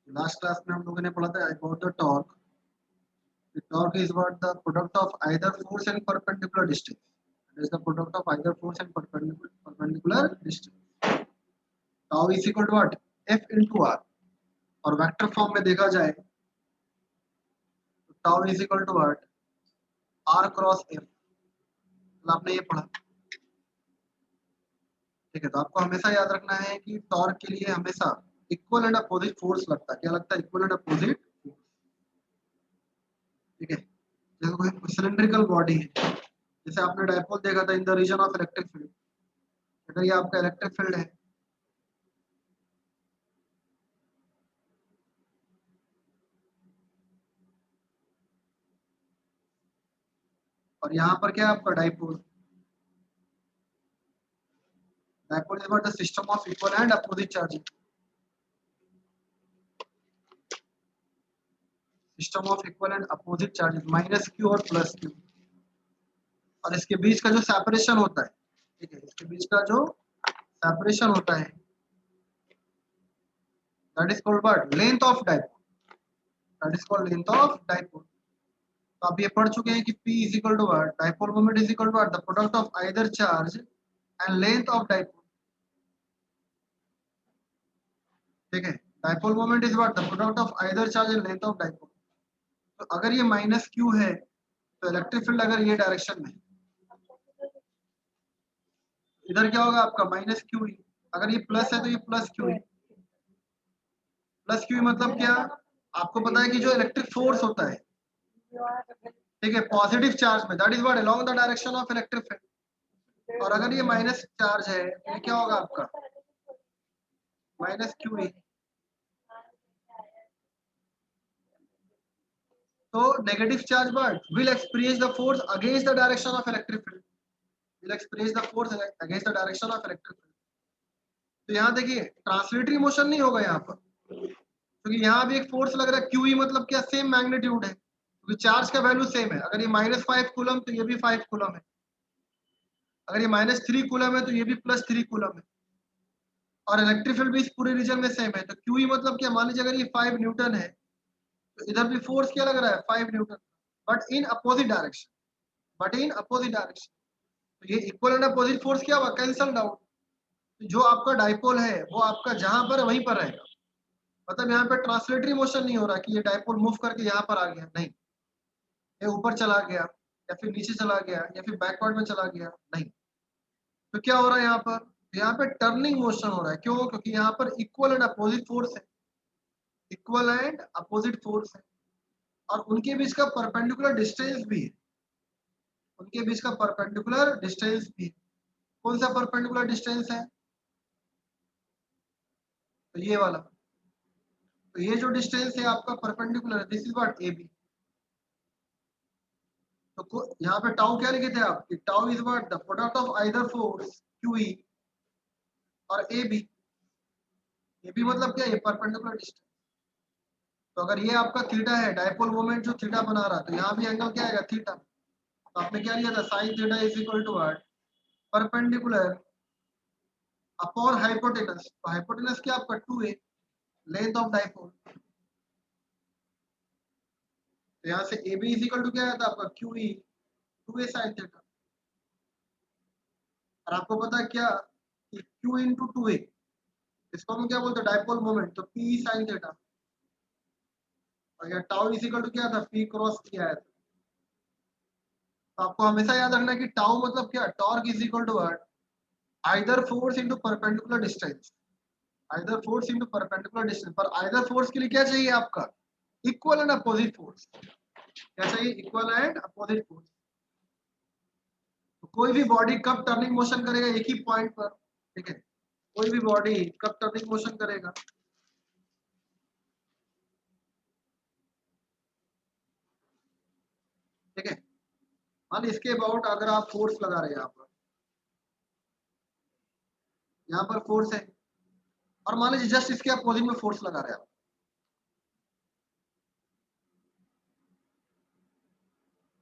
Last class में हम लोगों ने पढ़ा था about the torque. The torque is what the product of either force and perpendicular distance. It is the product of either force and perpendicular distance. Tau is equal to what? F into R. और vector form में देखा जाए तो tau is equal to what? R cross F. मतलब आपने ये पढ़ा. ठीक है, तो आपको हमेशा याद रखना है कि टॉर्क के लिए हमेशा इक्वल एंड अपोजिट फोर्स लगता है. क्या लगता है? Equal and opposite. ठीक है, जैसे कोई सिलिंड्रिकल बॉडी है, जैसे आपने डायपोल देखा था in the region of electric field. अगर ये आपका इलेक्ट्रिक फील्ड है और यहाँ पर क्या है आपका dipole. Dipole is what? The system of equal and opposite charges. System of equal and opposite charges minus Q और प्लस क्यू. और इसके बीच का जो सेपरेशन होता है, ठीक है, इसके बीच का जो सेपरेशन होता है that is called what? Length of dipole. That is called length of dipole. तो आप ये पढ़ चुके हैं कि P is equal to what? Dipole moment is equal to what? The product of either charge and length of dipole. ठीक है, dipole moment is what? The product of either charge and length of dipole. तो अगर ये minus Q है तो electric field अगर ये direction में, इधर क्या होगा आपका? माइनस क्यू ही. अगर ये प्लस है तो ये प्लस क्यू ही. प्लस क्यू मतलब क्या? आपको पता है कि जो इलेक्ट्रिक फोर्स होता है, ठीक है, पॉजिटिव चार्ज में, that is what? Along the direction of electric field. और अगर ये माइनस चार्ज है तो ये क्या होगा आपका? माइनस क्यू ही. तो negative charge what? Will experience the force against the direction of electric field. Will experience the force against the direction of electric field. तो यहाँ देखिए ट्रांसलेटरी मोशन नहीं होगा यहाँ पर, क्योंकि यहाँ भी एक फोर्स लग रहा है. क्यू ई मतलब क्या? सेम मैग्नीट्यूड है, क्योंकि चार्ज का वैल्यू सेम है. अगर ये -5 कूलम तो ये भी 5 कूलम है. अगर ये -3 कूलम है तो ये भी +3 कूलम है. और इलेक्ट्रिक फील्ड भी इस पूरे रीजन में सेम है. तो क्यू ई मतलब क्या? मान लीजिए अगर ये 5 न्यूटन है तो इधर भी फोर्स क्या लग रहा है? 5 Newton, but in opposite direction. But in opposite direction. तो ये इक्वल एंड अपोजिट फोर्स क्या हुआ? Cancelled out. जो आपका डायपोल है वो आपका जहां पर है वहीं पर रहेगा. मतलब यहाँ पे ट्रांसलेटरी मोशन नहीं हो रहा कि ये डायपोल मूव करके यहाँ पर आ गया. नहीं, ये ऊपर चला गया या फिर नीचे चला गया या फिर बैकवर्ड में चला गया. नहीं. तो क्या हो रहा है यहाँ पर? यहाँ पे टर्निंग मोशन हो रहा है. क्यों? क्योंकि यहाँ पर इक्वल एंड अपोजिट फोर्स है. इक्वल एंड अपोजिट फोर्स है और उनके बीच का परपेंडिकुलर डिस्टेंस भी है. उनके बीच का परपेंडिकुलर डिस्टेंस भी है. कौन सा परपेंडिकुलर डिस्टेंस है? तो ये वाला. तो ये जो डिस्टेंस है आपका perpendicular, this is what? AB. तो यहाँ पे टाउ क्या लिखे थे आप? कि tau is what? The product of either force QE और AB. AB मतलब क्या? ये परपेंडिकुलर डिस्टेंस. तो अगर ये आपका थीटा है, डायपोल मोमेंट जो थीटा बना रहा है, तो यहाँ भी एंगल क्या आएगा? थीटा. तो आपने क्या लिया था? Sine theta is equal to what? Perpendicular upon hypotenuse. तो हाइपोटेनस क्या आपका? 2a, length of dipole. तो यहाँ से AB इज इक्वल टू क्या आया था आपका? QE 2a sine theta. और आपको पता है क्या कि Q इंटू 2a, इसको हम क्या बोलते हैं? Dipole moment. तो P साइन थीटा. और यहाँ टाउ इज इक्वल टू क्या था? P क्रॉस T आया था. तो आपको हमेशा याद रखना है कि टाउ मतलब क्या? Torque is equal to what? Either force into perpendicular distance. Either force into perpendicular distance. पर आइदर फोर्स के लिए क्या चाहिए आपका? Equal and opposite force. क्या चाहिए? Equal and opposite force. तो कोई भी बॉडी कब टर्निंग मोशन करेगा? एक ही पॉइंट पर. ठीक है, कोई भी बॉडी कब टर्निंग मोशन करेगा? ठीक है, मान इसके अबाउट अगर आप फोर्स लगा रहे हैं, यहाँ पर फोर्स है और मान लीजिए जस्ट इसके अपोजिट में फोर्स लगा रहे हैं आप.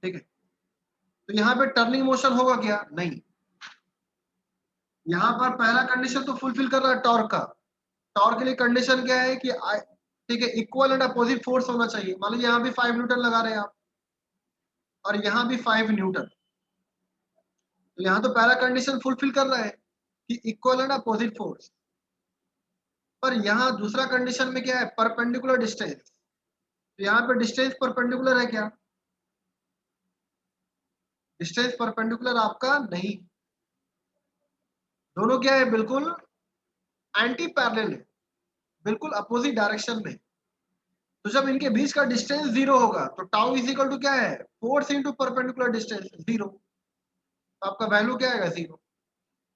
ठीक है, तो यहाँ पे टर्निंग मोशन होगा क्या? नहीं. यहाँ पर पहला कंडीशन तो फुलफिल कर रहा है टॉर्क का. टॉर्क के लिए कंडीशन क्या है कि ठीक है, इक्वल एंड अपोजिट फोर्स होना चाहिए। मान लीजिए यहाँ भी 5 न्यूटन लगा रहे हैं आप और यहाँ भी 5 न्यूटन, तो यहाँ तो पहला कंडीशन फुलफिल कर रहा है कि इक्वल एंड अपोजिट फोर्स। पर यहाँ दूसरा कंडीशन में क्या है, परपेंडिकुलर डिस्टेंस। तो यहाँ पे डिस्टेंस परपेंडिकुलर है क्या? डिस्टेंस परपेंडिकुलर आपका नहीं, दोनों क्या है, बिल्कुल एंटी पैरेलल है, बिल्कुल अपोजिट डायरेक्शन में। तो जब इनके बीच का डिस्टेंस जीरो होगा तो टाउ इज इक्वल टू क्या है, force into perpendicular distance, zero. तो आपका वैल्यू क्या आएगा, जीरो।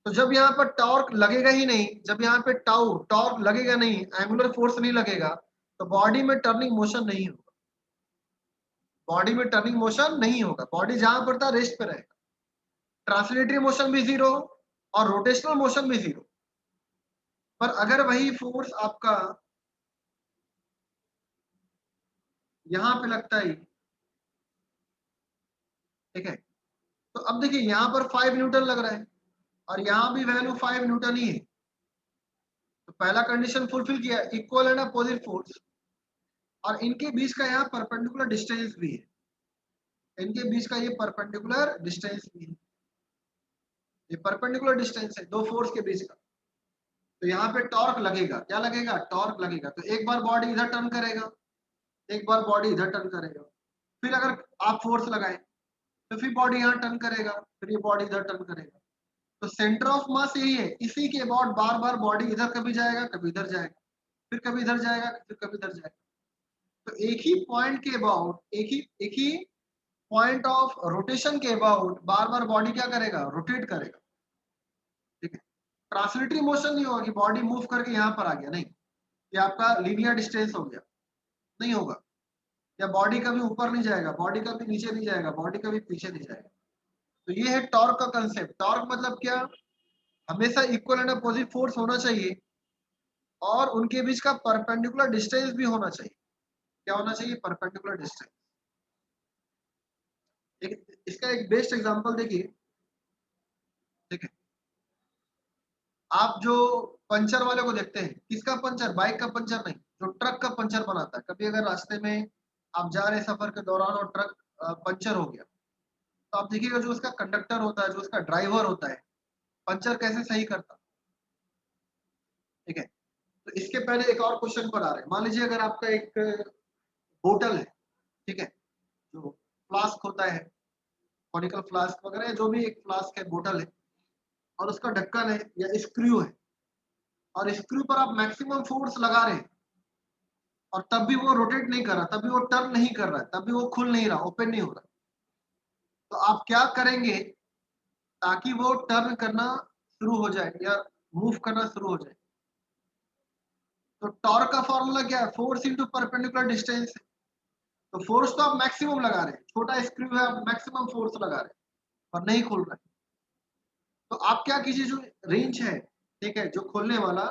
तो जब यहाँ पर टॉर्क लगेगा ही नहीं, जब यहाँ पे टाउ टॉर्क लगेगा नहीं, एंगुलर फोर्स नहीं लगेगा, तो बॉडी में टर्निंग मोशन नहीं होगा, बॉडी में टर्निंग मोशन नहीं होगा, बॉडी जहां पर था रेस्ट पे रहेगा। ट्रांसलेटरी मोशन भी जीरो और रोटेशनल मोशन भी जीरो। पर अगर वही फोर्स आपका यहाँ पे लगता है, ठीक है, तो अब देखिए यहाँ पर 5 न्यूटन लग रहा है और यहाँ भी वैल्यू 5 न्यूटन ही है। तो पहला कंडीशन फुलफिल किया, इक्वल एंड अपोजिट फोर्स, और इनके बीच का यहाँ परपेंडिकुलर डिस्टेंस भी है, इनके बीच का ये परपेंडिकुलर डिस्टेंस भी है, ये परपेंडिकुलर डिस्टेंस है दो फोर्स के बीच का। तो यहाँ पे टॉर्क लगेगा, क्या लगेगा, टॉर्क लगेगा। तो एक बार बॉडी इधर टर्न करेगा, एक बार बॉडी इधर टर्न करेगा, फिर अगर आप फोर्स लगाए तो फिर बॉडी यहाँ टर्न करेगा, फिर ये बॉडी इधर टर्न करेगा। तो सेंटर ऑफ मास यही है, इसी के अबाउट बार बार बॉडी इधर कभी जाएगा, कभी इधर जाएगा, फिर कभी इधर जाएगा, फिर कभी इधर जाएगा। तो एक ही पॉइंट के अबाउट, एक ही पॉइंट ऑफ रोटेशन के अबाउट बार बार बॉडी क्या करेगा, रोटेट करेगा। ठीक है, ट्रांसलेटरी मोशन नहीं होगा कि बॉडी मूव करके यहाँ पर आ गया, नहीं, ये आपका लीनियर डिस्टेंस हो गया, नहीं होगा। या बॉडी कभी ऊपर नहीं जाएगा, बॉडी कभी नीचे नहीं जाएगा, बॉडी कभी पीछे नहीं जाएगा। तो ये है टॉर्क का कंसेप्ट। टॉर्क मतलब क्या, हमेशा इक्वल एंड अपोजिट फोर्स होना चाहिए और उनके बीच का परपेंडिकुलर डिस्टेंस भी होना चाहिए। क्या होना चाहिए, परपेंडिकुलर डिस्टेंस। इसका एक बेस्ट एग्जांपल देखिए, ठीक है, आप जो पंचर वाले को देखते हैं, किसका पंचर, बाइक का पंचर नहीं, जो ट्रक का पंचर बनाता है। कभी अगर रास्ते में आप जा रहे सफर के दौरान और ट्रक पंचर हो गया, तो आप देखिएगा जो उसका कंडक्टर होता है, जो उसका ड्राइवर होता है, पंचर कैसे सही करता। ठीक है, तो इसके पहले एक और क्वेश्चन पर आ रहे हैं। मान लीजिए अगर आपका एक बोतल है, ठीक है, जो फ्लास्क होता है, कॉनिकल फ्लास्क वगैरह, जो भी एक फ्लास्क है, बोतल है, और उसका ढक्कन है या स्क्रू है, और स्क्रू पर आप मैक्सिमम फोर्स लगा रहे हैं और तब भी वो रोटेट नहीं कर रहा, तब भी वो टर्न नहीं कर रहा है, तब भी वो खुल नहीं रहा, ओपन नहीं हो रहा। तो आप क्या करेंगे ताकि वो टर्न करना शुरू हो जाए या मूव करना शुरू हो जाए? तो टॉर्क का फॉर्मूला क्या है, फोर्स इंटू परपेंडिकुलर डिस्टेंस। तो फोर्स तो आप मैक्सिमम लगा रहे हैं, छोटा स्क्रू है, आप मैक्सिमम फोर्स लगा रहे हैं और नहीं खुल रहा है। तो आप क्या कीजिए, जो रेंज है, ठीक है, जो खोलने वाला,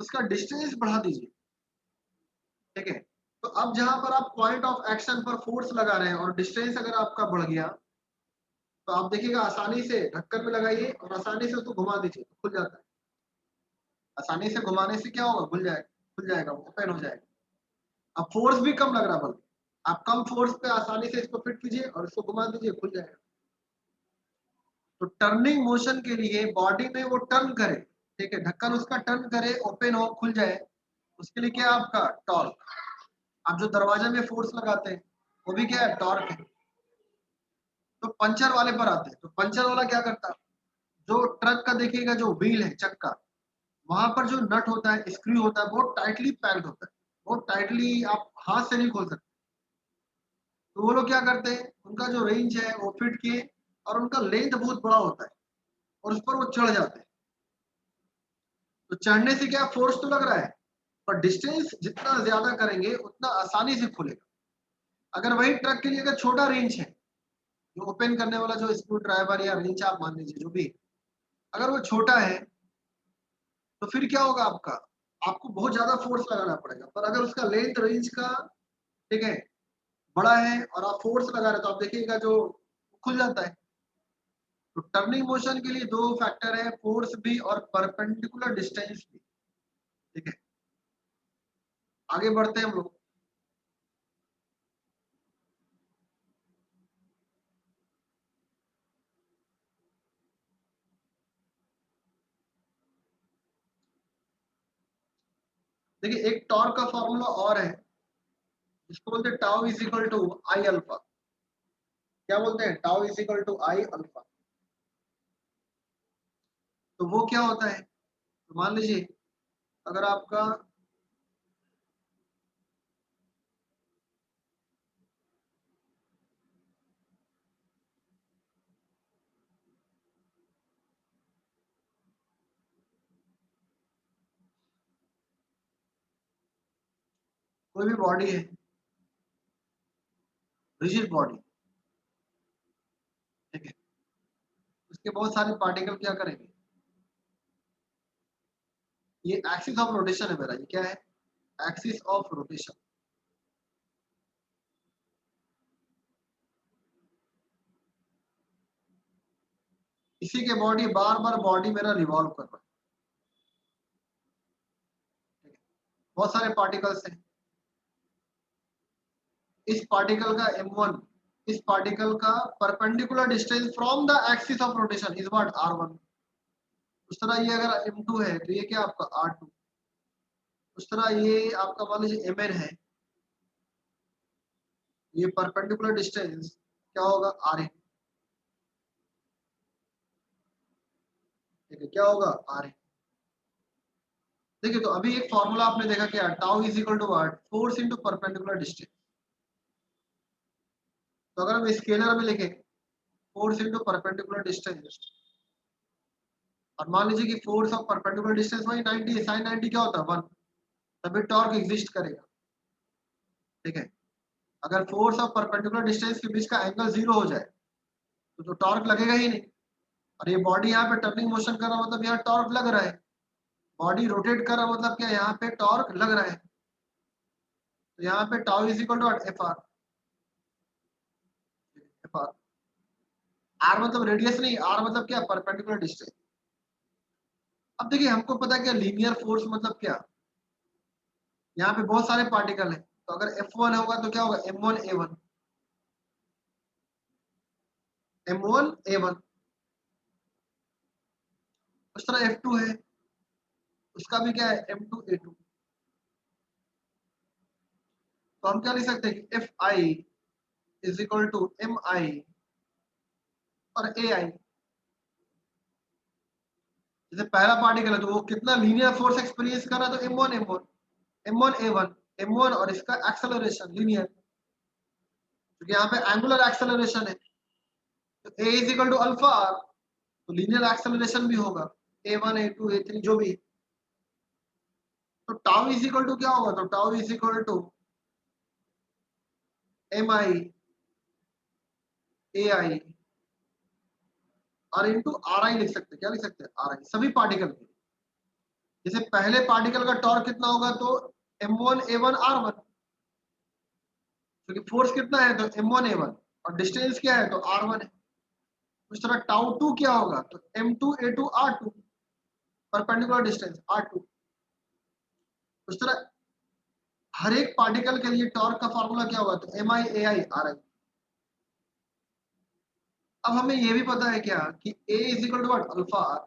उसका डिस्टेंस बढ़ा दीजिए। ठीक है, तो अब जहां पर आप पॉइंट ऑफ एक्शन पर फोर्स लगा रहे हैं और डिस्टेंस अगर आपका बढ़ गया, तो आप देखिएगा आसानी से ढक्कन में लगाइए और आसानी से उसको घुमा दीजिए, तो खुल जाता है। आसानी से घुमाने से क्या होगा, खुल जाएगा, खुल जाएगा, ओपन हो जाएगा। अब फोर्स भी कम लग रहा, बल्कि आप कम फोर्स पे आसानी से इसको फिट कीजिए और इसको घुमा दीजिए, खुल जाएगा। तो टर्निंग मोशन के लिए बॉडी में वो टर्न करे, ठीक है, ढक्कन उसका टर्न करे, ओपन हो, खुल जाए, उसके लिए क्या है आपका, टॉर्क। आप जो दरवाजे में फोर्स लगाते हैं, वो भी क्या है, टॉर्क है। तो पंचर वाले पर आते हैं, तो पंचर वाला क्या करता है, जो ट्रक का देखिएगा, जो व्हील है, चक्का, वहां पर जो नट होता है, स्क्रू होता है, बहुत टाइटली पैक्ड होता है, बहुत टाइटली, आप हाथ से नहीं खोल सकते। तो वो लोग क्या करते हैं, उनका जो रेंज है वो फिट किए, और उनका लेंथ बहुत बड़ा होता है और उस पर वो चढ़ जाते हैं। तो चढ़ने से क्या, फोर्स तो लग रहा है, पर डिस्टेंस जितना ज्यादा करेंगे उतना आसानी से खुलेगा। अगर वही ट्रक के लिए अगर छोटा रेंज है, जो ओपन करने वाला जो स्क्रू ड्राइवर या रेंच आप मान लीजिए जो भी, अगर वो छोटा है, तो फिर क्या होगा आपका, आपको बहुत ज्यादा फोर्स लगाना पड़ेगा। पर अगर उसका लेंथ रेंज का, ठीक है, बड़ा है और आप फोर्स लगा रहे, तो आप देखिएगा जो खुल जाता है। तो टर्निंग मोशन के लिए दो फैक्टर है, फोर्स भी और परपेंडिकुलर डिस्टेंस भी। ठीक है, आगे बढ़ते हैं हम लोग। देखिए एक टॉर्क का फॉर्मूला और है, जिसको बोलते हैं tau is equal to I alpha. क्या बोलते हैं? Tau is equal to I alpha. तो वो क्या होता है? तो मान लीजिए अगर आपका कोई भी बॉडी है, रिजिड बॉडी, ठीक है, उसके बहुत सारे पार्टिकल क्या करेंगे, ये एक्सिस ऑफ रोटेशन है मेरा, ये क्या है? Axis of rotation. इसी के बॉडी बार बार बॉडी मेरा रिवॉल्व कर रहा है, ठीक है, बहुत सारे पार्टिकल्स हैं। इस पार्टिकल का m1, इस पार्टिकल का perpendicular distance from the axis of rotation is what r1। उस तरह ये अगर m2 है तो ये क्या आपका r2। उस तरह ये आपका मान लीजिए mn है, ये परपेंडिकुलर डिस्टेंस क्या होगा? rn। ठीक है, क्या होगा? rn। देखिए तो अभी एक फॉर्मूला आपने देखा क्या, tau is equal to what? Force into perpendicular distance. तो अगर हम स्केलर में लिखें फोर्स इनटू परपेंडिकुलर डिस्टेंस, और मान लीजिए कि फोर्स ऑफ परपेंडिकुलर डिस्टेंस वही 90 है, sin 90 क्या होता है? 1। तभी टॉर्क एग्जिस्ट करेगा, ठीक है। अगर फोर्स ऑफ परपेंडिकुलर डिस्टेंस के बीच का एंगल 0 हो जाए तो टॉर्क लगेगा ही नहीं। और ये बॉडी यहाँ पे टर्निंग मोशन कर रहा है, मतलब यहाँ टॉर्क लग रहा है। बॉडी रोटेट कर रहा है, मतलब क्या यहाँ पे टॉर्क लग रहा है। तो यहाँ पे tau is equal to F R. F R, R मतलब रेडियस नहीं, आर मतलब क्या? Perpendicular distance. अब देखिए हमको पता है क्या लीनियर फोर्स मतलब क्या। यहाँ पे बहुत सारे पार्टिकल हैं, तो अगर F1 होगा तो क्या होगा? M1 A1, M1 A1। उस तरह F2 है, उसका भी क्या है? M2 A2। तो हम क्या लिख सकते हैं कि Fi is equal to Mi और Ai। जैसे पहला पार्टिकल है तो वो कितना लीनियर फोर्स एक्सपीरियंस कर रहा है, तो M1 A1 M1 और इसका एक्सेलरेशन लीनियर, क्योंकि यहाँ पे एंगुलर एक्सेलरेशन है। तो A is equal to alpha R, तो लीनियर एक्सेलरेशन भी होगा A1 A2 A3 जो भी। तो टाउ इज इक्वल टू क्या होगा? तो tau is equal to Mi AI और इंटू RI लिख सकते हैं। क्या लिख सकते हैं? RI सभी पार्टिकल के। जैसे पहले पार्टिकल का टॉर्क कितना होगा? तो M1 A1 R1, क्योंकि फोर्स कितना है? तो M1 A1 और डिस्टेंस क्या है? तो R1 है। उस तरह टाउ टू क्या होगा? तो M2 A2 R2, perpendicular distance R2। उस तरह हर एक पार्टिकल के लिए टॉर्क का फॉर्मूला क्या होगा? तो MI AI RI। अब हमें यह भी पता है क्या कि A is equal to what? Alpha R.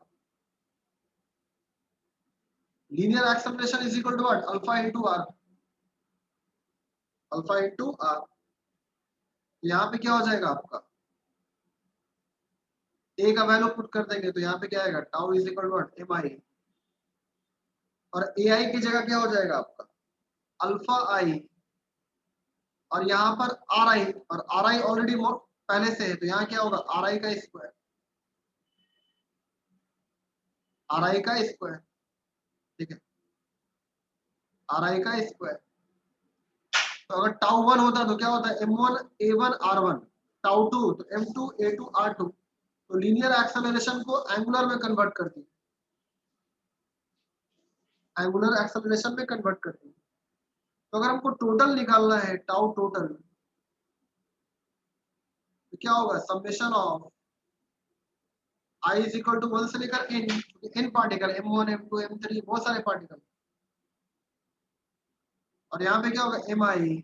Linear acceleration is equal to what? Alpha into R. Alpha into R. यहाँ पे क्या हो जाएगा आपका? ए का वैल्यू पुट कर देंगे तो यहाँ पे क्या आएगा? Tau is equal to what? MI। और AI की जगह क्या हो जाएगा आपका? Alpha I. और यहाँ पर RI, और RI ऑलरेडी पहले से है, तो यहाँ क्या होगा? RI का स्क्वायर। RI का स्क्वायर, ठीक है, RI का स्क्वायर। तो अगर टाउ 1 होता तो क्या होता है? M1 A1 R1, टाउ 2 तो M2 A2 R2। तो लीनियर एक्सेलरेशन को एंगुलर में कन्वर्ट कर दी, एंगुलर एक्सेलरेशन में कन्वर्ट कर दी। तो अगर हमको टोटल निकालना है, टाउ टोटल, तो क्या होगा? Summation of I is equal to 1 से लेकर n, इन पार्टिकल M1 M2 M3 बहुत सारे पार्टिकल, और यहाँ पे क्या होगा, एम आई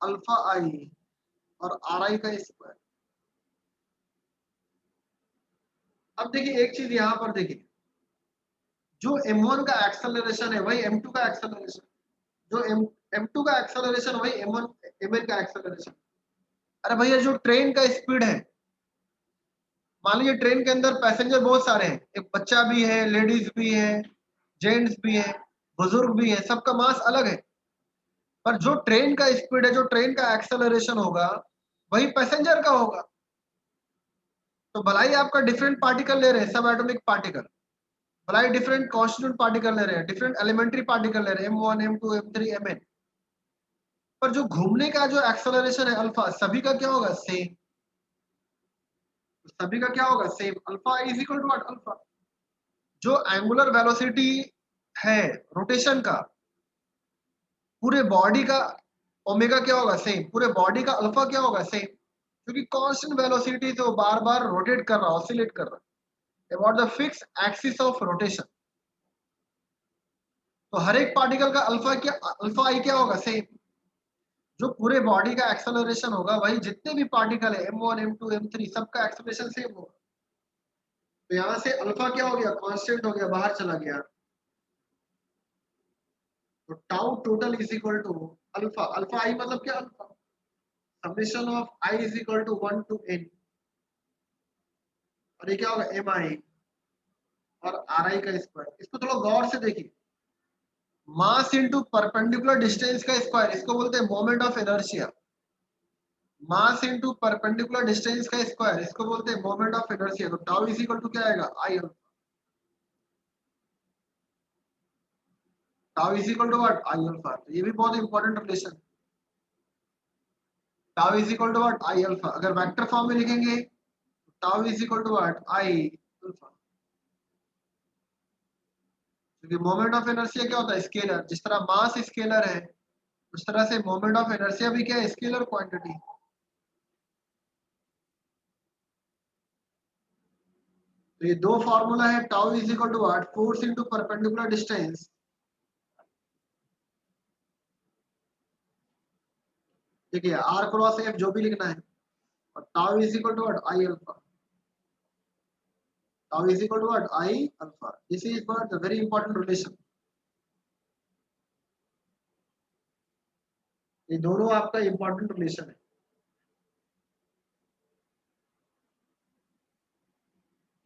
अल्फा आई और आर आई का स्क्वायर। अब देखिए एक चीज यहाँ पर देखिए, जो m1 का एक्सेलरेशन है वही m2 का एक्सेलरेशन, जो m2 का एक्सेलरेशन वही m1 mn का एक्सेलरेशन। अरे भैया जो ट्रेन का स्पीड है, मान लीजिए ट्रेन के अंदर पैसेंजर बहुत सारे हैं, एक बच्चा भी है, लेडीज भी है, जेंट्स भी है, बुजुर्ग भी है, सबका मास अलग है। पर जो ट्रेन का स्पीड है, जो ट्रेन का एक्सेलरेशन होगा वही पैसेंजर का होगा। तो भलाई आपका डिफरेंट पार्टिकल ले रहे हैं, सब एटॉमिक पार्टिकल, भलाई डिफरेंट कॉन्स्टिट्यूंट पार्टिकल ले रहे हैं, डिफरेंट एलिमेंट्री पार्टिकल ले रहे हैं, m1 m2 m3 mn, पर जो घूमने का जो एक्सेलरेशन है अल्फा, सभी का क्या होगा, सेम। सभी का क्या होगा, same. Alpha is equal to what, alpha. जो एंगुलर वेलोसिटी है रोटेशन का पूरे बॉडी का, ओमेगा क्या होगा, सेम। पूरे बॉडी का अल्फा क्या होगा, सेम, क्योंकि कांस्टेंट वेलोसिटी से वो बार बार रोटेट कर रहा, ऑसिलेट कर रहा about the fix axis of rotation. तो हर एक पार्टिकल का अल्फा क्या, अल्फा आई क्या होगा, सेम। जो पूरे बॉडी का एक्सेलरेशन होगा वही जितने भी पार्टिकल है m1 m2 m3 सबका एक्सेलरेशन सेम होगा। तो यहाँ से अल्फा क्या हो गया, कांस्टेंट हो गया, बाहर चला गया। तो tau total is equal to alpha, alpha I मतलब क्या, alpha summation of I is equal to 1 to n, और ये क्या होगा, एम आई और आर आई का स्क्वायर। इसको थोड़ा गौर से देखिए, मास इनटू परपेंडिकुलर डिस्टेंस का स्क्वायर, इसको बोलते हैं moment of inertia. Mass into perpendicular distance का स्क्वायर, इसको बोलते हैं मोमेंट ऑफ इनर्शिया। तो टाउ इज इक्वल टू क्या आएगा, I alpha. Tau is equal to what, I alpha. तो ये भी बहुत important relation. Tau is equal to what, I alpha. अगर वेक्टर फॉर्म में लिखेंगे तो tau is equal to what, I alpha. क्योंकि मोमेंट ऑफ इनर्शिया क्या होता है, स्केलर। जिस तरह मास स्केलर है उस तरह से मोमेंट ऑफ इनर्शिया भी क्या है, स्केलर क्वांटिटी। तो ये दो फॉर्मूला है, tau is equal to what, force into perpendicular distance. ठीक है, आर क्रॉस एफ जो भी लिखना है, और tau is equal to what, I alpha. Tau is equal to what, I alpha. This is what the very important relation. ये दोनों आपका इंपॉर्टेंट रिलेशन है।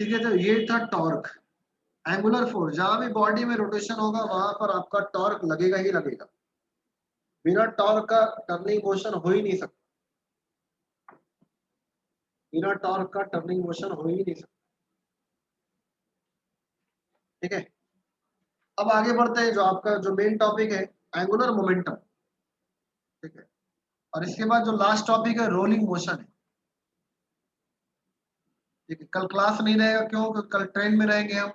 ठीक है, तो ये था टॉर्क। एंगुलर फोर्स, जहां भी बॉडी में रोटेशन होगा वहां पर आपका टॉर्क लगेगा ही लगेगा। बिना टॉर्क का टर्निंग मोशन हो ही नहीं सकता। बिना टॉर्क का टर्निंग मोशन हो ही नहीं सकता। ठीक है, अब आगे बढ़ते हैं, जो आपका जो मेन टॉपिक है, एंगुलर मोमेंटम। ठीक है, और इसके बाद जो लास्ट टॉपिक है, रोलिंग मोशन है। ठीक है, कल क्लास नहीं रहेगा, क्यों, क्योंकि कल ट्रेन में रहेंगे हम।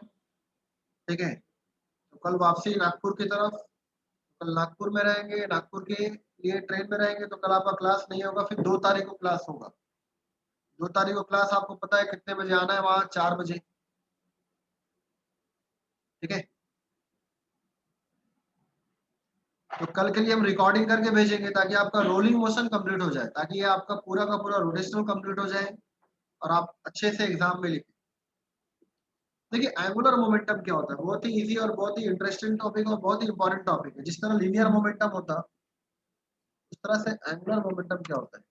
ठीक है, तो कल वापसी नागपुर की तरफ। कल नागपुर में रहेंगे, नागपुर के लिए ट्रेन में रहेंगे, तो कल आपका क्लास नहीं होगा। फिर 2 तारीख को क्लास होगा। 2 तारीख को क्लास, आपको पता है कितने बजे आना है वहां, 4 बजे। ठीक है, तो कल के लिए हम रिकॉर्डिंग करके भेजेंगे ताकि आपका रोलिंग मोशन कंप्लीट हो जाए, ताकि ये आपका पूरा का पूरा रोटेशनल कंप्लीट हो जाए और आप अच्छे से एग्जाम में लिखें। देखिए एंगुलर मोमेंटम क्या होता है, बहुत ही इजी और बहुत ही इंटरेस्टिंग टॉपिक और बहुत ही इंपॉर्टेंट टॉपिक है। जिस तरह लीनियर मोमेंटम होता है उस तरह से एंगुलर मोमेंटम क्या होता है,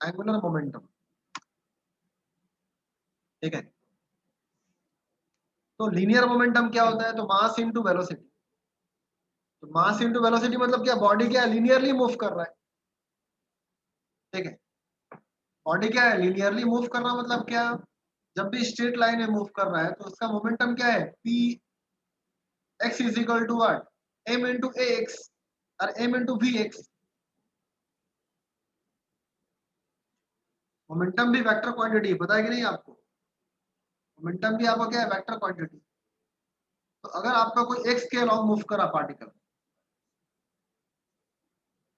एंगुलर मोमेंटम। ठीक है, तो लीनियर मोमेंटम क्या होता है, तो मास इनटू वेलोसिटी। तो मास इनटू वेलोसिटी मतलब क्या, बॉडी क्या है, लीनियरली मूव कर रहा है। ठीक है, बॉडी क्या है, लीनियरली मूव कर रहा, मतलब क्या, जब भी स्ट्रेट लाइन में मूव कर रहा है तो उसका मोमेंटम क्या है, P X is equal to what, M into A X और M into V X. Momentum भी वेक्टर क्वांटिटी, पता है कि नहीं आपको। मोमेंटम भी आपका क्या है, वेक्टर क्वांटिटी। तो अगर आपका कोई एक्स के अलॉन्ग मूव करा पार्टिकल,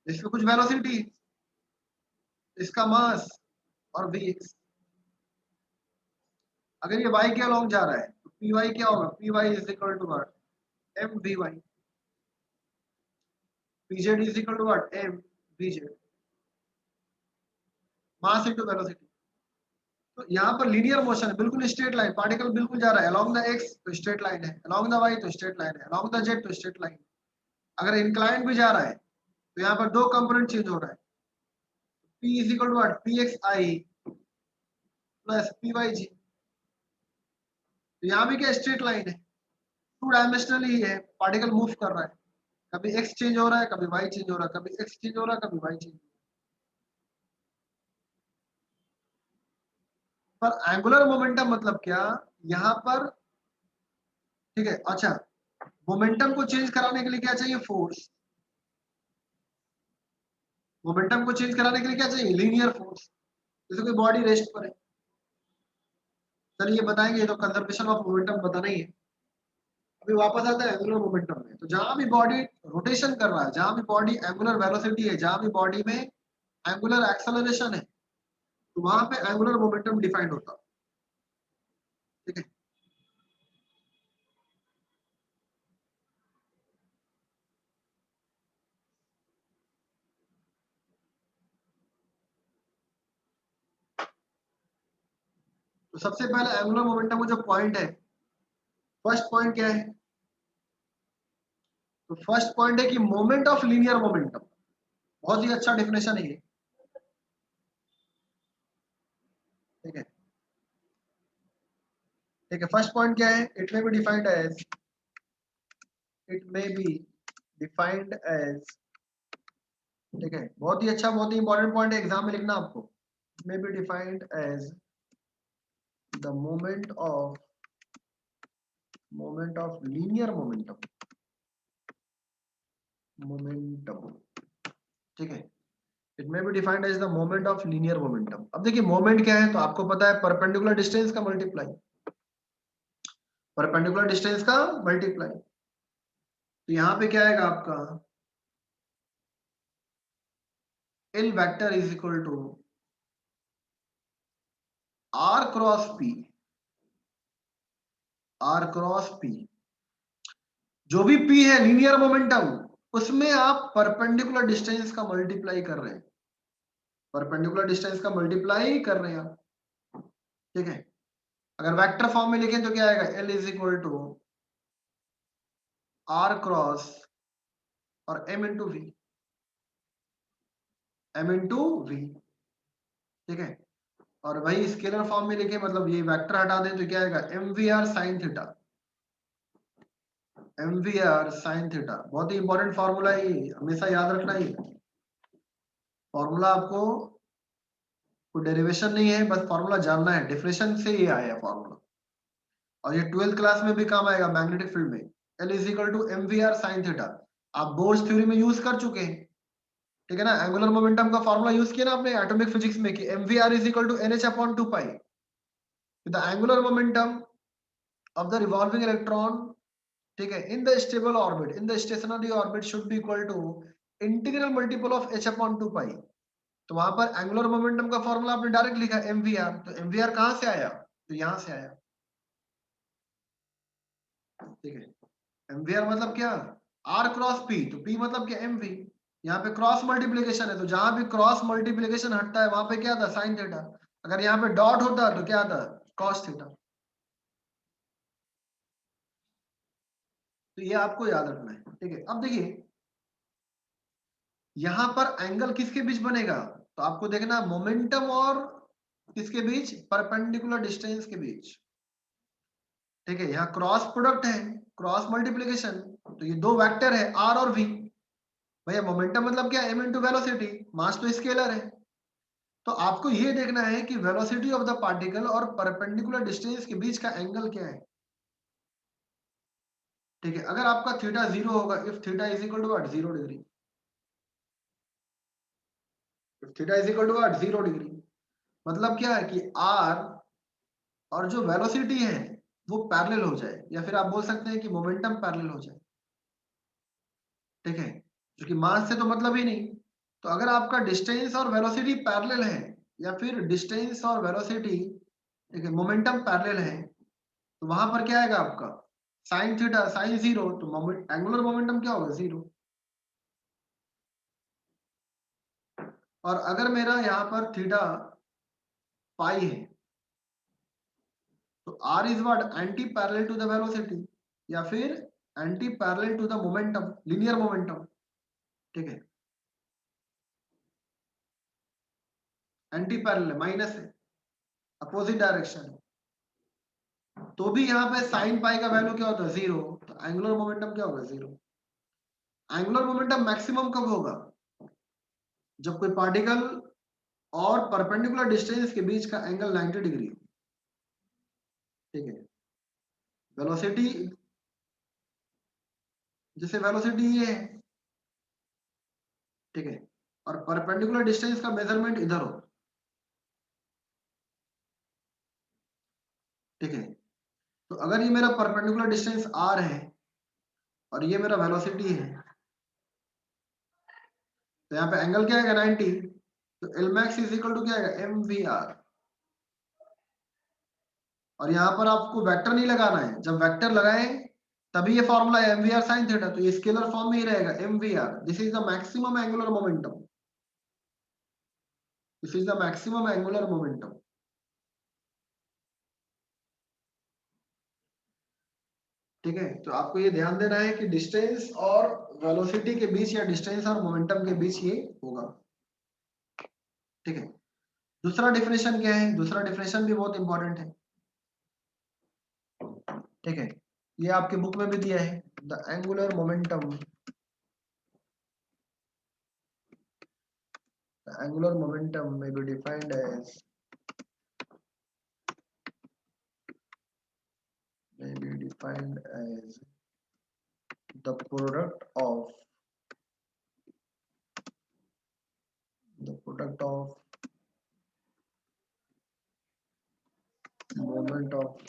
इसमें कुछ वेलोसिटी, इसका मास और वी एक्स। अगर ये वाई के अलॉन्ग जा रहा है तो पी वाई क्या होगा, P Y is equal to what, M V Y, pz is equal to what, M vz, mass into velocity. तो यहाँ पर लीनियर मोशन है, बिल्कुल स्ट्रेट लाइन, पार्टिकल बिल्कुल जा रहा है अलोंग द एक्स तो स्ट्रेट लाइन है, अलोंग द वाई तो स्ट्रेट लाइन है, अलोंग द जेड तो स्ट्रेट लाइन है। अगर इंक्लाइन भी जा रहा है तो यहाँ पर दो कंपोनेंट चेंज हो रहा है, p is equal to what, pxi plus pyg। तो यहाँ भी क्या स्ट्रेट लाइन है, टू डायमेंशनल ही है, पार्टिकल मूव कर रहा है, कभी x चेंज हो रहा है, कभी y चेंज हो रहा है, कभी x चेंज हो रहा है, कभी y चेंज हो रहा है। पर एंगुलर मोमेंटम मतलब क्या, यहाँ पर, ठीक है, अच्छा, मोमेंटम को चेंज कराने के लिए क्या चाहिए, फोर्स। मोमेंटम को चेंज कराने के लिए क्या चाहिए, लीनियर फोर्स। जैसे कोई बॉडी रेस्ट पर है, चलिए बताएंगे, ये तो कंजर्वेशन ऑफ मोमेंटम बताना ही है। अभी वापस आता है एंगुलर मोमेंटम में, तो जहां भी बॉडी रोटेशन कर रहा है, जहां भी बॉडी एंगुलर वेलोसिटी है, जहां भी बॉडी में एंगुलर एक्सेलरेशन है, तो वहां पे एंगुलर मोमेंटम डिफाइंड होता है, ठीक है। तो सबसे पहले एंगुलर मोमेंटम का जो पॉइंट है, फर्स्ट पॉइंट क्या है, तो फर्स्ट पॉइंट है कि मोमेंट ऑफ लीनियर मोमेंटम, बहुत ही अच्छा डेफिनेशन है ये, ठीक है। ठीक है, फर्स्ट पॉइंट क्या है, it may be defined as, it may be defined as, ठीक है, बहुत ही अच्छा, बहुत ही इंपॉर्टेंट पॉइंट है, एग्जाम में लिखना आपको, may be defined as the moment of linear momentum, ठीक है। It may be defined as the moment of linear momentum. अब देखिए मोमेंट क्या है, तो आपको पता है परपेंडिकुलर डिस्टेंस का मल्टीप्लाई, परपेंडिकुलर डिस्टेंस का मल्टीप्लाई। तो यहाँ पे क्या आएगा आपका, L vector is equal to R cross P, R cross P, जो भी पी है लीनियर मोमेंटम, उसमें आप परपेंडिकुलर डिस्टेंस का मल्टीप्लाई कर रहे हैं, परपेंडिकुलर डिस्टेंस का मल्टीप्लाई कर रहे हैं आप, ठीक है। अगर वेक्टर फॉर्म में लिखें तो क्या आएगा, L is equal to R cross और M into V, M into V, ठीक है। और वही स्केलर फॉर्म में लिखे, मतलब ये वेक्टर हटा दें तो क्या आएगा, M V R sine theta, M V R sine theta. बहुत ही इंपॉर्टेंट फॉर्मूला है ये, हमेशा याद रखना ही फॉर्मूला, आपको कोई डेरिवेशन नहीं है, बस फॉर्मूला जानना है, डेफिनेशन से ये आया फॉर्मूला, और ये 12th क्लास में भी काम आएगा मैग्नेटिक फील्ड में। L is equal to M V R sine theta, आप बोर्स थ्योरी में यूज कर चुके हैं, ठीक है ना। एंगुलर मोमेंटम का फॉर्मूला यूज किया ना आपने एटॉमिक फिजिक्स में, कि M V R is equal to N H upon 2 pi, the angular momentum of the revolving electron, ठीक है, in the stable orbit, in the stationary orbit should be equal to integral multiple of H upon 2 pi. तो वहां पर angular momentum का formula आपने direct लिखा M V R, तो M V R कहां से आया, तो यहां से आया, ठीक है। एम वी आर मतलब क्या, आर क्रॉस पी, तो पी मतलब क्या, एम वी, यहाँ पे क्रॉस मल्टीप्लीकेशन है, तो जहां भी क्रॉस मल्टीप्लीकेशन हटता है वहां पे क्या था, साइन थीटा। अगर यहाँ पे डॉट होता तो क्या था, कॉस थीटा। तो ये आपको याद रखना है, ठीक है। अब देखिए यहां पर एंगल किसके बीच बनेगा, तो आपको देखना मोमेंटम और किसके बीच, परपेंडिकुलर डिस्टेंस के बीच, ठीक है। यहाँ क्रॉस प्रोडक्ट है, क्रॉस मल्टीप्लीकेशन, तो ये दो वेक्टर है आर और वी। भैया मोमेंटम मतलब क्या, एम इंटू वेलोसिटी, मास तो स्केलर है। तो आपको ये देखना है कि वेलोसिटी ऑफ द पार्टिकल और परपेंडिकुलर डिस्टेंस के बीच का एंगल क्या है, ठीक है। अगर आपका थीटा 0 होगा, if theta is equal to what, 0 degree, if theta is equal to what, 0 degree, मतलब क्या है कि आर और जो वेलोसिटी है वो पैरेलल हो जाए, या फिर आप बोल सकते हैं कि मोमेंटम पैरेलल हो जाए, ठीक है, क्योंकि मास से तो मतलब ही नहीं। तो अगर आपका डिस्टेंस और वेलोसिटी पैरेलल है, या फिर डिस्टेंस और वेलोसिटी, ठीक है, मोमेंटम पैरेलल है, तो वहां पर क्या आएगा आपका, साइन थीटा साइन 0, तो एंगुलर मोमेंटम क्या होगा 0। और अगर मेरा यहाँ पर थीटा पाई है तो R is what anti parallel to the velocity या फिर anti parallel to the momentum, linear momentum. ठीक है, एंटी पैरेलल माइनस है, अपोजिट डायरेक्शन है, तो भी यहाँ पे साइन पाई का वैल्यू क्या होता है 0, तो एंगुलर मोमेंटम क्या होगा 0। एंगुलर मोमेंटम मैक्सिमम कब होगा, जब कोई पार्टिकल और परपेंडिकुलर डिस्टेंस के बीच का एंगल 90 डिग्री हो। ठीक है, वेलोसिटी, जैसे वेलोसिटी ये है, ठीक है, और परपेंडिकुलर डिस्टेंस का मेजरमेंट इधर हो। ठीक है, तो अगर ये मेरा परपेंडिकुलर डिस्टेंस r है और ये मेरा वेलोसिटी है, तो यहाँ पे एंगल क्या आएगा 90, तो L max is equal to क्या आएगा mvr। और यहाँ पर आपको वेक्टर नहीं लगाना है, जब वेक्टर लगाएं तभी ये फॉर्मूला है mvr sin थीटा, तो ये स्केलर फॉर्म में ही रहेगा mvr। This is the maximum angular momentum, this is the maximum angular momentum. ठीक है, तो आपको ये ध्यान देना है कि डिस्टेंस और वेलोसिटी के बीच या डिस्टेंस और मोमेंटम के बीच ये होगा। ठीक है, दूसरा डिफिनेशन क्या है, दूसरा डिफिनेशन भी बहुत इंपॉर्टेंट है। ठीक है, ये आपके बुक में भी दिया है, the angular momentum, the angular momentum may be defined as the product of moment of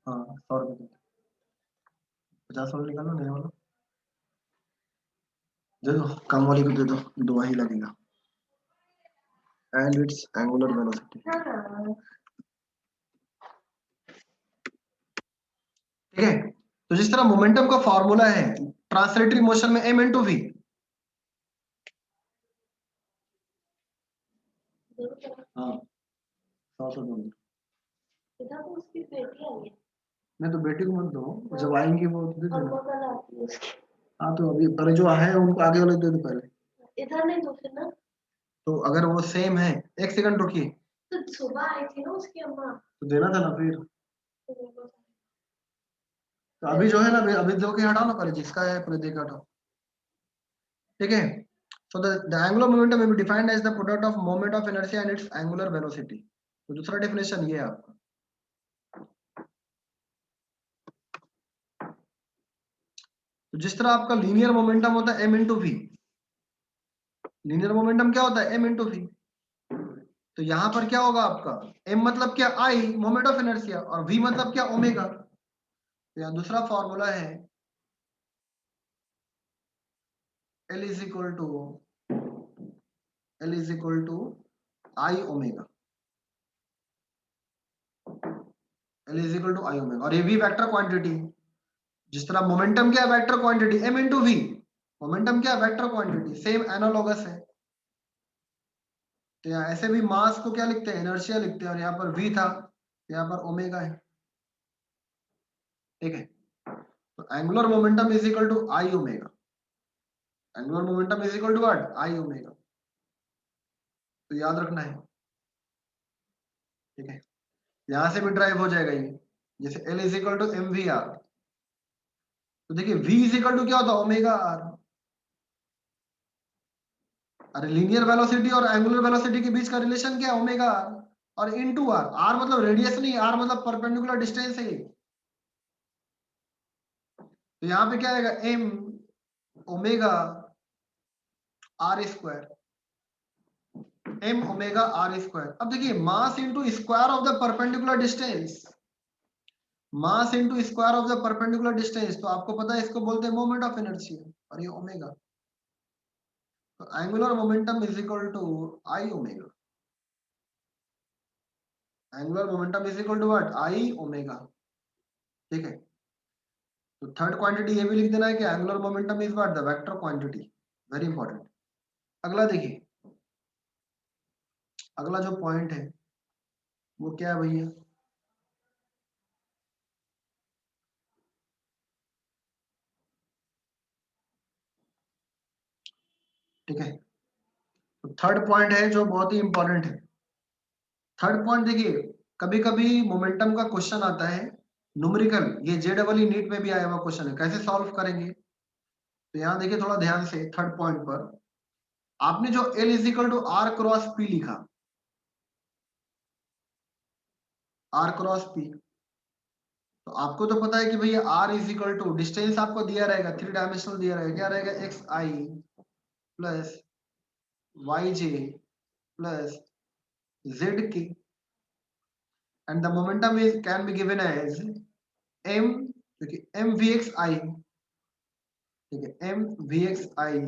हाँ 100 रुपये 50 वाला निकालो, नया वाला दे दो, कम वाली को दे दो, दो ही लगेगा, एंड इट्स एंगुलर वेलोसिटी। ठीक है, तो जिस तरह मोमेंटम का फॉर्मूला है ट्रांसलेटरी मोशन में m into v, हाँ 100 से दो, मैं तो बेटी को मत दो, जब आएंगी वो दे देना। हाँ तो अभी पहले जो है उनको आगे वाले दे दो पहले, इधर नहीं दो फिर ना। तो अगर वो सेम है, एक सेकंड रुकिए, तो सुबह आई थी ना उसकी अम्मा, तो देना था ना फिर। तो अभी जो है ना, अभी दो के हटाओ ना, पहले जिसका है पहले दे के हटाओ। ठीक है, so the angular momentum may be defined as the product of moment of inertia and its angular velocity। तो दूसरा डेफिनेशन ये है आपका। तो जिस तरह आपका लीनियर मोमेंटम होता है m into v, linear momentum क्या होता है m into v, तो यहां पर क्या होगा आपका, m मतलब क्या I मोमेंट ऑफ इनर्शिया, और v मतलब क्या ओमेगा। तो यहाँ दूसरा फॉर्मूला है L is equal to I omega, L is equal to I omega, और ये v वेक्टर क्वांटिटी, जिस तरह मोमेंटम क्या है vector quantity m into v, momentum क्या है वेक्टर क्वांटिटी, सेम एनालॉगस है। तो यहाँ ऐसे भी मास को क्या लिखते हैं, इनर्शिया लिखते हैं, और यहाँ पर v था, यहाँ पर ओमेगा है। ठीक है, तो angular momentum is equal to I omega, angular momentum is equal to what I omega, तो याद रखना है। ठीक है, यहां से भी ड्राइव हो जाएगा ये, जैसे L is equal to M V R, तो देखिए v इज इक्वल टू क्या होता है ओमेगा आर। अरे लीनियर वेलोसिटी और एंगुलर वेलोसिटी के बीच का रिलेशन क्या है ओमेगा आर, और इनटू आर, आर मतलब रेडियस नहीं, आर मतलब परपेंडिकुलर डिस्टेंस है। तो यहाँ पे क्या आएगा m omega R square, m omega R square. अब देखिए mass into square of the perpendicular distance, mass into square of the perpendicular distance, तो आपको पता है इसको बोलते हैं मोमेंट ऑफ इनर्शिया, और ये ओमेगा। तो तो angular momentum is equal to I omega, angular momentum is equal to what, I omega. ठीक है, तो थर्ड क्वांटिटी ये भी लिख देना है कि angular momentum is what, the vector quantity, very important. अगला देखिए, अगला जो पॉइंट है वो क्या है भैया, ठीक है, तो थर्ड पॉइंट है जो बहुत ही इंपॉर्टेंट है। थर्ड पॉइंट देखिए, कभी कभी मोमेंटम का क्वेश्चन आता है न्यूमेरिकल, ये जेडबल नीट में भी आया हुआ क्वेश्चन है, कैसे सॉल्व करेंगे। तो यहाँ देखिए थोड़ा ध्यान से, थर्ड पॉइंट पर आपने जो L is equal to R cross P लिखा, आर क्रॉस पी, तो आपको तो पता है कि भैया R is equal to distance आपको दिया रहेगा, थ्री डायमेंशनल दिया रहेगा, क्या रहेगा, X I plus Y J plus Z K, and the momentum is can be given as M, क्योंकि एम वी एक्स आई, ठीक है, M V X I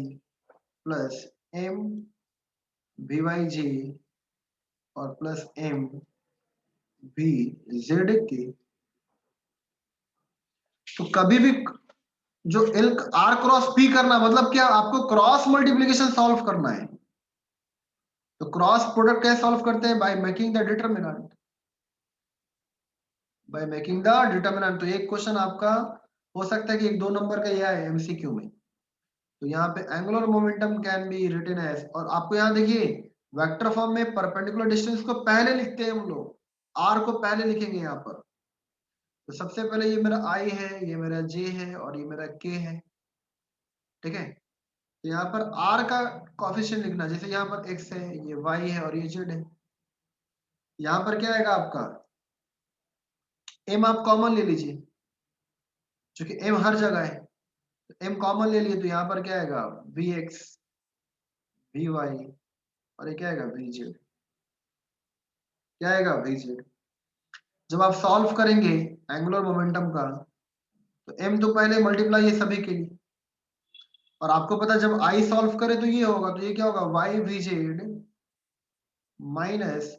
plus M V Y J और plus M V Z के। तो कभी भी जो L R cross P करना मतलब क्या, आपको क्रॉस मल्टीप्लीकेशन सॉल्व करना है। तो क्रॉस प्रोडक्ट कैसे सॉल्व करते हैं, by making the determinant, by making the determinant. तो एक क्वेश्चन आपका हो सकता है कि एक दो नंबर का यह है एमसीक्यू में। तो यहाँ पे angular momentum can be written as, और आपको यहाँ देखिए वेक्टर फॉर्म में परपेंडिकुलर डिस्टेंस को पहले लिखते हैं हम लोग, आर को पहले लिखेंगे यहाँ पर। तो सबसे पहले ये मेरा आई है, ये मेरा जे है और ये मेरा के है, ठीक है। तो यहाँ पर r का कॉफिशिएंट लिखना, जैसे यहाँ पर x है, ये y है और ये z है। यहाँ पर क्या आएगा आपका m, आप कॉमन ले लीजिए क्योंकि m हर जगह है, तो m कॉमन ले लिए, तो यहाँ पर क्या आएगा vx vy और ये क्या आएगा vz, क्या आएगा vz। जब आप सॉल्व करेंगे एंगुलर मोमेंटम का, तो m तो पहले मल्टीप्लाई ये सभी के लिए, और आपको पता है जब i सॉल्व करे तो ये होगा, तो ये क्या होगा y vz minus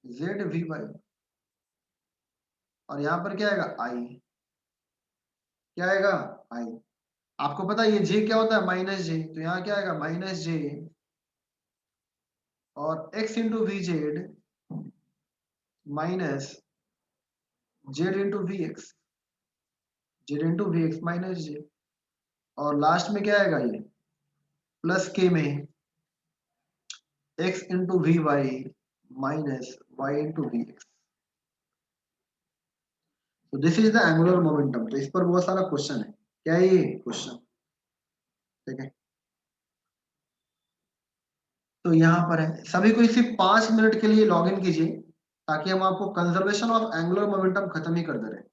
z vy, और यहाँ पर क्या आएगा i, क्या आएगा i। आपको पता है ये j क्या होता है, माइनस जे, तो यहाँ क्या आएगा माइनस जे और x into V Z minus Z into V X, Z into V X minus J, और लास्ट में क्या आएगा ये प्लस के में x into V Y minus Y into V X. तो this is the angular momentum. तो इस पर बहुत सारा क्वेश्चन है, क्या है ये क्वेश्चन, ठीक है। तो यहाँ पर है, सभी को इसी 5 मिनट के लिए लॉग इन कीजिए ताकि हम आपको कंजर्वेशन ऑफ एंगुलर मोमेंटम खत्म ही कर दे रहे हैं,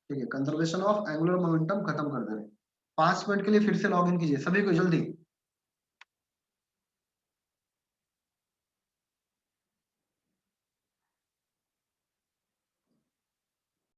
ठीक है, कंजर्वेशन ऑफ एंगुलर मोमेंटम खत्म कर दे रहे हैं। 5 मिनट के लिए फिर से लॉग इन कीजिए सभी को जल्दी।